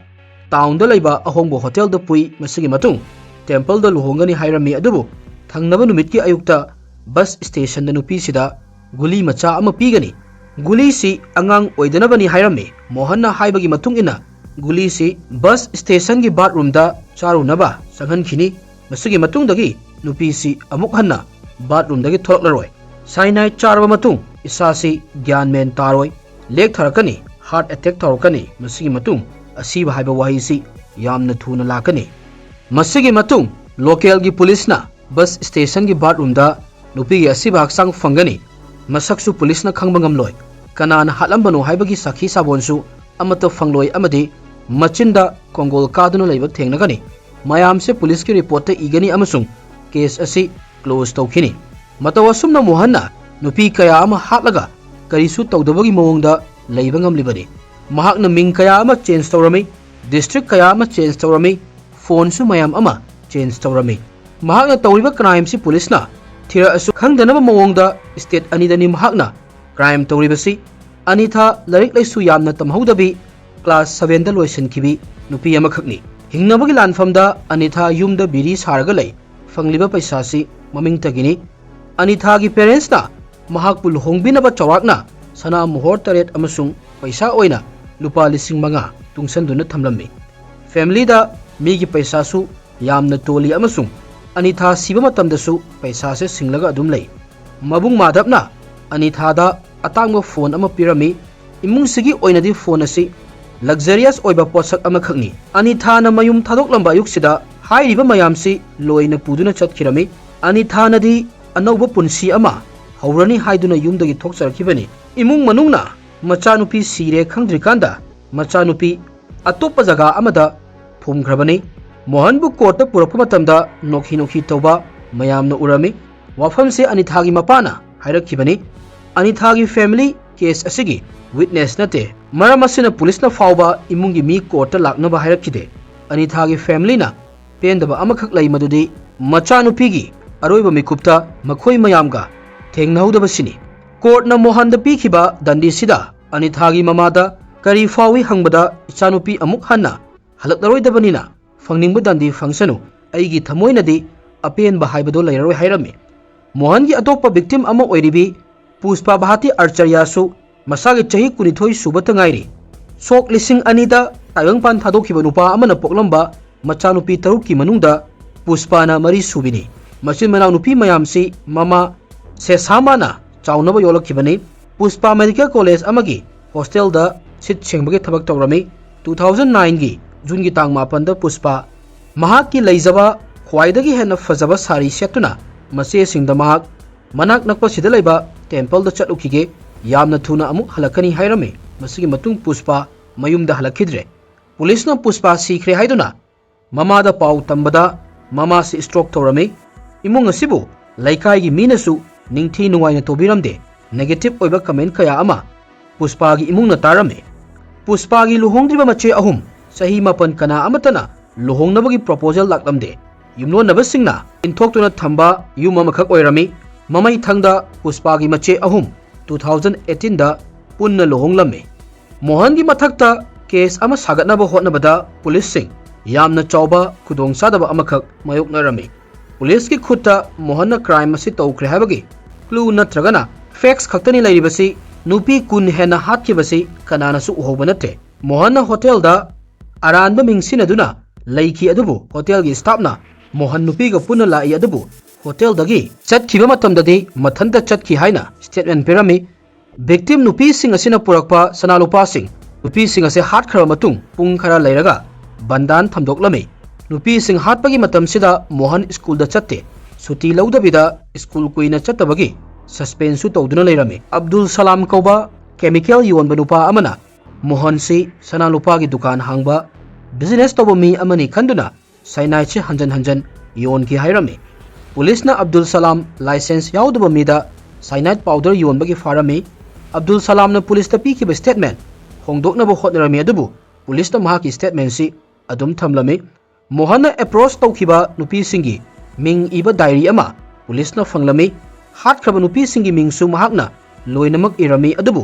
A: town da laiba ahongbo hotel da pui. Masigi matung temple da luhongani hairami adubu thangnaba numitki ayukta bus station da nupi sida guli macha ama pigani. Guli si angang oidanabani hairami. Mohanna haibagi matung ina guli si bus station gi bathroom da charunaba sanghankhini. Masigi matung dagi nupi si amuk hanna bathroom dagi tholaklaroi. Cyanide charba matung isasi gyan men taroi lek tharakani heart attack tharakani. Masigi matung asiba haiba wahi si yamna thuna lakani. Masigi matung local gi police na bus station gi bathroom da nupi gi asiba haksang fangani. Masaksu police na khangba ngamloi kanana halambano haibagi sakhi sabonsu amata fangloi amadi machinda kongol kaduna leiba thengnagani. Mayam se police ki report ta igani amasung case asi close tawkhini. Matawasumna Mohanna nupi kaya ama hatlaga karisu tawdabagi mawongda leiba ngamlibani. Mahakna ming kaya ama change tawrami, district kaya ama change tawrami, phone su mayam ama change tawrami. Mahakna tawriba crime si police na thira asu khangdanaba mawongda state anidani mahakna crime tawribasi. Anitha larik laisu yamna tamhaudabi class 7 da loisankibi nupi amakhakni. Hingnabagi lanfamda Anitha yumda biri saraga lay fangliba paisa si maming tagini. Anitha gi parents na mahakpu luhongbinaba chawakna sana muhor taret amasung paisa oina lupa lising manga tungsanduna thamlammi. Family da migi paisa su yamna toli amasung Anitha siba matamdasu paisa se singlaga adum lay. Mabung madapna Anitha da atangba phone ama pirami. Imung sigi oinadi phone asi luxurious oiba posak ama khakni. Anitha na mayum thadok lamba yuksida hairiba mayamsi loina puduna chatkirami. Anitha nadi anauba punsi ama haurani haiduna yumdagi thokcharakibani. Imung manungna machanupi sire khangdrikanda machanupi atopa jaga amada phumgrabani. Mohanbu court purakpa matamda nokhi tawba mayamna urami. Wafamse Anitha gi mapana hairakibani. Anitha gi family case asigi witness nate maram asina police na fauba imungi mi court laknaba hairakide. Anitha gi family na pendaba amakhak lai madudi machanupi gi aroiba mikupta makhoi mayamga thengnahudabasini. Court na Mohan da pikhiba dandi sida Anitha gi mamada kari fawi hangbada ichanupi amuk hanna halakdaroidabanina fangningba dandi fangsanu aigi thamoinadi apen ba haibado lairoi hairami. Mohan gi atopa victim ama oiribi Puspa Bhati Archarya su masagi chahi kunithoi subata ngairi. Sok lising anida tayangpan thadokhiba nupa amana poklamba machanupi taruki manungda Puspa na mari subini. Machin manau nupi mayamsi mama sesamana chaunaba yolakhibani. Puspa Medical College amagi hostel da sit sengbagi thabak tawrami. 2009 gi June gi tang mapan da Puspa mahaki leizaba khwaidagi hena fazaba sari setuna mase singda mahak manak nakpa sida laiba temple da chatlukige yamna thuna amuk halakani hairame. Masigi matung Puspa mayumda halakhidre. Police na Puspa sikhre haiduna mama da pau tambada mama si stroke tawrami. Imung asibu laikai gi minasu ningthi nuwaina tobiramde. Negative oiba comment kaya ama Puspa gi imung na tarame. Puspa gi luhongdriba mache ahum sahi mapan kana amatana luhongnabagi proposal laklamde. Yumno nabasingna inthokhtuna thamba yum amakhak oirami. ममई थंगदा पुष्पागी मचे अहुम 2018 दा पुन्ना लुहोंगलम्मे मोहन की मथक्ता case अमा सागतनाबा होटनाबदा police Singh यामना चौबा खुदोंगचादबा अमखक मायोकनारमे police की खुदता Mohan crime असी तौख्रे हाबगी clue नत्रगना fax खक्तनी लैरिबसी नुपी कुन हेना हातखिबसी कनानासु उहोबा नत्ते Mohan hotel दा अरानबा मिंगसिनदुना लैखि अदुबु hotel की स्टाफना मोहन नुपी का पुन्ना लाई अदुबु होटल दगी चटखिबा मतमददी मथंता चटखि हाइना स्टेटमेंट पिरमी विक्टिम नुपी सिंह असिना पुरकपा सनालुपा सिंह नुपी सिंह असे हाटखरबा मतुंग पुंग खरा लैरगा बंदान थमदोकलमे नुपी सिंह हाटपगी मतमसिदा मोहन स्कूल दा चत्ते सुटी लौदबिदा स्कूल कुइना चत्तबगी सस्पेंसु तौदुना लैरमे अब्दुल सलाम कौबा केमिकल योनबा नुपा अमना मोहन से सनालुपा की दुकान हांगबा बिजनेस तौबा मी अमनी खंदुना साइनाइट से हंजन हंजन योन की हाइरमे पुलिस ना अब्दुल सलाम लाइसेंस याउदबा मीदा साइनाइट पाउडर योनबगी फारमे अब्दुल सलाम ने पुलिस ता पीखिबा स्टेटमेंट होंदोकनबा होटनरमे अदुबु पुलिस ता महाकी स्टेटमेंट सी अदुम थमलमे मोहन ने अप्रोच तौखिबा नुपी सिंगी मिंग इबा डायरी अमा पुलिस ना फंगलमे हाटखरबा नुपी सिंगी मिंगसु महाकना लोइनमक इरमी अदुबु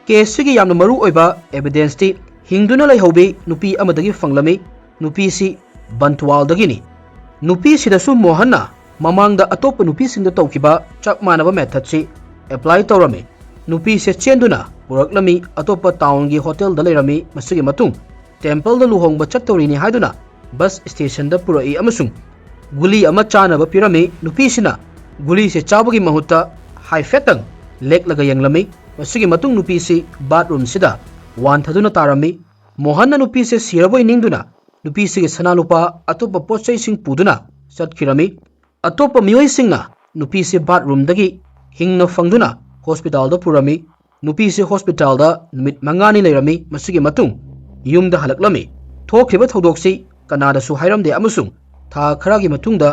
A: केस सिगी यामना मरु ओइबा एविडेंस ती हिंदुना लैहौबी नुपी अमदगी फंगलमे नुपी सी बंतवालदगिनी नुपी सिदसु मोहनना ममांगदा अतोप नुपी सिंगदा तौखिबा चक मानबा मेथड सी अप्लाई तौरमे नुपी से चेंदुना पुरकलमी अतोप टाउन की होटल दा लैरमी मसिगी मतुंग टेम्पल दा लुहोंगबा चत्तौरिनी हाइदुना बस स्टेशन दा पुरई अमसुंग गुली अमा चानबा पिरमी नुपी सिना गुली से चाबगी महुत्ता हाइफेटंग लेकलगा यंगलमी मसिगी मतुंग नुपी सी बाथरूम सिदा वानथदुना तारमी मोहन नुपी से सिरबोय निंगदुना नुपी सिगी सनालुपा अतोप पोचै सिंग पुदुना चटखिरमी अतोप मियोय सिंगना नुपी से बाथरूम दगी हिंगना फंगदुना हॉस्पिटल दा पुरमी नुपी से हॉस्पिटल दा निमित मंगानी लैरमी मसिगी मतुंग युमदा हलकलमी थोखिबा थौदोकसी कनादासु हाइरमदे अमसुंग था खरागी मतुंगदा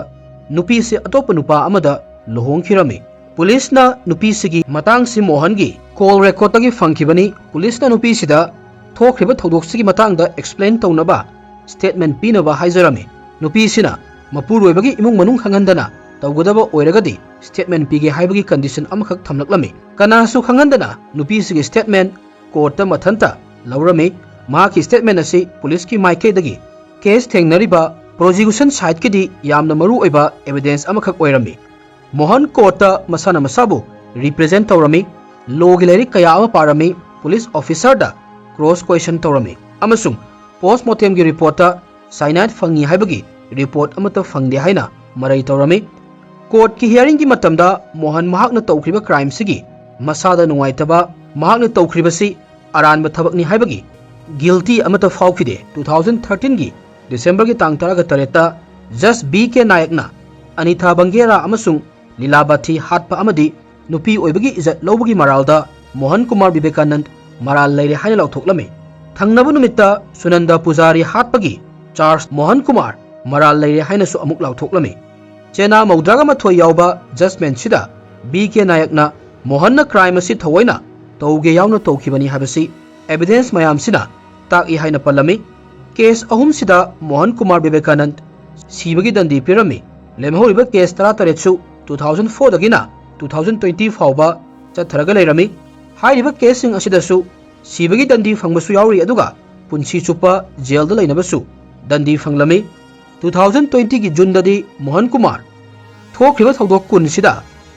A: नुपी से अतोप नुपा अमदा लुहोंखिरमी पुलिस ना नुपी सिगी मतंग सि मोहन की कॉल रेकॉर्ड तगी फंखिबनी पुलिस ना नुपी सिदा थोखिबा थौदोकसिगी मतंग दा एक्सप्लेन तौनबा स्टेटमेंट पीनबा हाइजरमी नुपी सिना मपुरोइबगी इमुंग मनुंग खंगंदना तौगदबा ओइरगदी statement पीगे हाइबगी condition अमखक थमलकलमी Kanasu खंगंदना नुपी सिगी statement court ता मथंता लौरमी माकी स्टेटमेंट असी पुलिस की माइकेदगी केस थेंगनरिबा प्रोसिक्यूशन साइड की यामना मरु ओइबा एविडेंस अमखक ओइरमी मोहन कोर्ट मसाना मसाबु रिप्रेजेंट तौरमी लोगी लाइरिक कया अमा पारमी पुलिस ऑफिसर दा क्रॉस क्वेश्चन तौरमी अमसुंग पोस्टमार्टम की रिपोर्ट साइनाइट फंगी हाइबगी रिपोर्ट अमता फंगदे हाइना मरई तौरमी कोर्ट की हियरिंग की मतमदा मोहन महाकना तौखरिबा क्राइम सिगी मसादा नुंगाइतबा महाकना तौखरिबसी अरानबा थबकनी हाइबगी गिल्टी अमता फाउखिदे 2013 की दिसंबर की तांग 8 जस बी के नायकना अनिथा बंगेरा अमसुंग लीलाबाथी हाटपा अमदी नुपी ओइबगी इज्जत लौबगी मरालदा मोहन कुमार विवेकानंद मराल लैरे हाइना लौथोकलमे थंगनबु नुमित्ता सुनंदा पुजारी हाटपगी चार्ल्स मोहन कुमार मराल लैरे हाइनासु अमुक लौथोकलमे चेना मौद्रागा मथोय यावबा जजमेंट सिदा बी के नायकना मोहन क्राइम असी थवैना तौगे यावना तौखिबनी हाबसी एविडेंस मयाम सिना ताकि हाइना पल्लमी केस अहुम सिदा मोहन कुमार विवेकानंद सीबगी दंडी पिरमी लेमहौरिबा केस 13 2004 दगिना 2020 फाउबा चथरगा लैरमी हाइरिबा केसिंग असिदसु सीबगी दंडी फंगबसु यावरी अदुगा पुंसी चुप्पा जेल दा लैनबसु दंडी फंगलमी 2020 की जून ददी मोहन कुमार थोखरिबा थौदोक कुन सिदा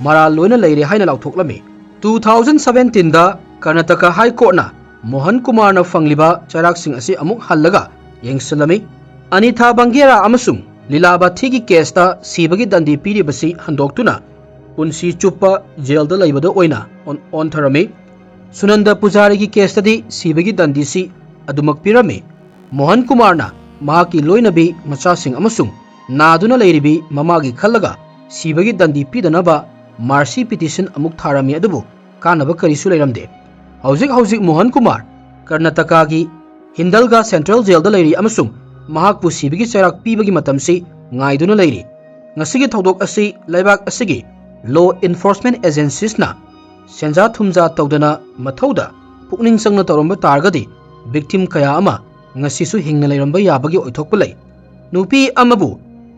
A: मराल लोइना लैरे हाइना लाउथोकलमी 2017 दा कर्नाटका हाई कोर्ट ना मोहन कुमार ना फंगलिबा चराकसिंग असि अमुक हल्लगा येंगसलमी अनिथा बंगेरा अमसुंग लीलाबाथी की केसता सीबगी दंडी पीरिबसी हंदोक्तुना पुंसी चुप्पा जेल दा लैबदा ओइना ऑनथरमी सुनंदा पुजारी की केसतदी सीबगी दंडी सी अदुमक पिरमी मोहन कुमार ना माकी लोइनबी मचासिंग अमसुंग नादुना लैरिबी ममागी खल्लगा सीबगी दंडी पीदनबा मार्सी पिटिशन अमुक थारमी अदुबु कानबा करिसु लैरमदे हौजिक मोहन कुमार कर्नाटका की हिंदलगा सेंट्रल जेल दा Larry अमसुंग महाकपु सीबगी चराक पीबगी मतमसी ngaiduna leiri ngasigi thodok asi laibak asigi law enforcement agencies na senja thumja tawdana mathauda pukning sangna tawramba targadi victim kaya ama ngasisu hingna leiramba yabagi oithokpa lei nupi amabu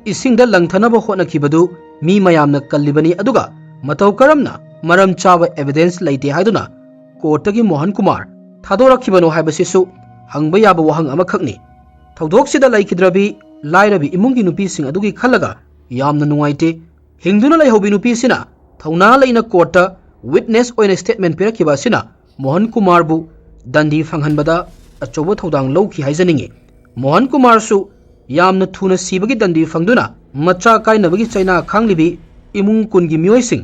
A: isingda langthanaba hona kibadu mi mayamna kallibani aduga ꯃꯇꯧ ꯀꯔꯝꯅ ꯃꯔꯝ ꯆꯥꯕ evidence लेते हाइदुना कोर्टगी मोहन कुमार थादोरखिबनो हाइबसिसु हंगबा याबा वहंग अमखकनि थौदोकसिदा लैखिद्रबि लाइरबि इमुंगी नुपीसिंग अदुगी खल्लगा यामना नुंगाइते हिंदुना लैहौबि नुपीसिना थौना लैना कोर्टा witness ओइना स्टेटमेंट पिरखिबासिना मोहन कुमार बु दंडी फंगहनबदा अचौबा थौदांग लौखि हाइजनिंगे मोहन कुमार सु यामना थुना सीबगी दंडी फंगदुना मचा काइनबगी चाइना खांगलिबि इमुंग कुनगी मियोइसिंग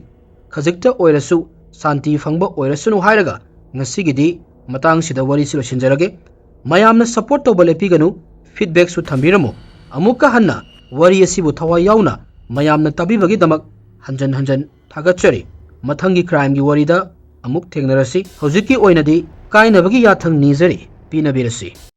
A: खजिकता ओइरसु शांति फंगबा ओइरसुनु हाइरगा ngasiगidi matangsida wari silo sinjarage mayamna support tawba lepiganu feedback su thambiramo amuka hanna wari asibu thawa yauna mayamna tabibagi damak hanjan hanjan thagachari mathangi crime gi wari da amuk thengnarasi hojiki oinadi kainabagi yathang nijari pinabirasi